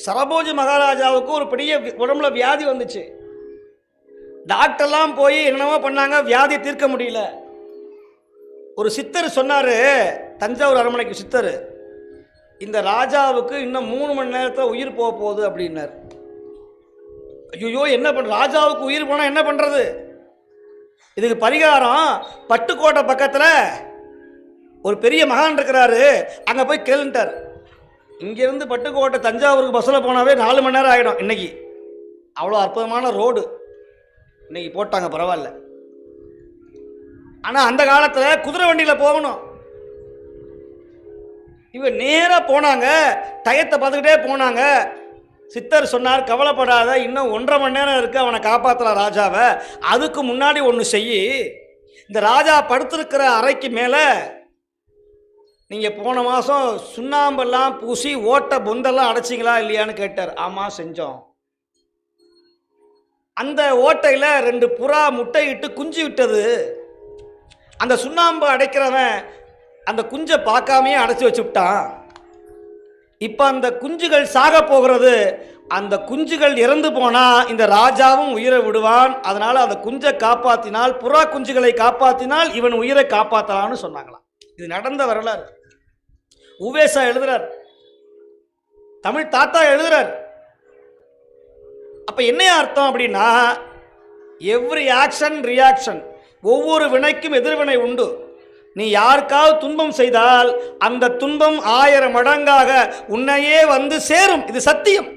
சரபோஜி மகாராஜாவுக்கு ஒரு பெரிய உடம்புல வியாதி வந்துச்சு. டாக்டர்லாம் போய் என்னவோ பண்ணாங்க, வியாதி தீர்க்க முடியல. ஒரு சித்தர் சொன்னார், தஞ்சாவூர் அரண்மனைக்கு சித்தர், இந்த ராஜாவுக்கு இன்னும் 3 மணி நேரத்தில் உயிர் போக போகுது அப்படின்னார். ஐயோ, என்ன பண்ண, ராஜாவுக்கு உயிர் போனால் என்ன பண்ணுறது? இதுக்கு பரிகாரம் பட்டுக்கோட்டை பக்கத்தில் ஒரு பெரிய மகான் இருக்கிறாரு, அங்கே போய் கேளுன்ட்டார். இங்கேருந்து பட்டுக்கோட்டை தஞ்சாவூருக்கு பஸ்ஸில் போனாவே 4 மணி நேரம் ஆகிடும். இன்றைக்கி அவ்வளோ அற்புதமான ரோடு இன்றைக்கி போட்டாங்க, பரவாயில்ல. ஆனால் அந்த காலத்தில் குதிரை வண்டியில் போகணும். இவன் நேராக போனாங்க, டயத்தை பார்த்துக்கிட்டே போனாங்க. சித்தர் சொன்னார், கவலைப்படாத, இன்னும் 1.5 மணி நேரம் இருக்குது, அவனை காப்பாற்றலாம் ராஜாவை. அதுக்கு முன்னாடி ஒன்று செய்யி, இந்த ராஜா படுத்திருக்கிற அறைக்கு மேலே நீங்கள் போன மாதம் சுண்ணாம்பெல்லாம் பூசி ஓட்டை பொந்தெல்லாம் அடைச்சிங்களா இல்லையான்னு கேட்டார். ஆமாம், செஞ்சோம். அந்த ஓட்டையில் 2 புறா முட்டையிட்டு குஞ்சு விட்டது. அந்த சுண்ணாம்பு அடைக்கிறவன் அந்த குஞ்சை பார்க்காமையே அடைச்சி வச்சு விட்டான். இப்போ அந்த குஞ்சுகள் சாக போகிறது. அந்த குஞ்சுகள் இறந்து போனால் இந்த ராஜாவும் உயிரை விடுவான். அதனால் அந்த குஞ்சை காப்பாற்றினால், புறா குஞ்சுகளை காப்பாற்றினால் இவன் உயிரை காப்பாற்றலான்னு சொன்னாங்களாம். இது நடந்த வரலாறு. உவேசா எழுதுறார், தமிழ் தாத்தா எழுதுறார். அப்போ என்ன அர்த்தம் அப்படின்னா, எவ்ரி ஆக்ஷன் ரியாக்ஷன், ஒவ்வொரு வினைக்கும் எதிர்வினை உண்டு. நீ யாருக்காவது துன்பம் செய்தால் அந்த துன்பம் 1000 மடங்காக உன்னையே வந்து சேரும். இது சத்தியம்.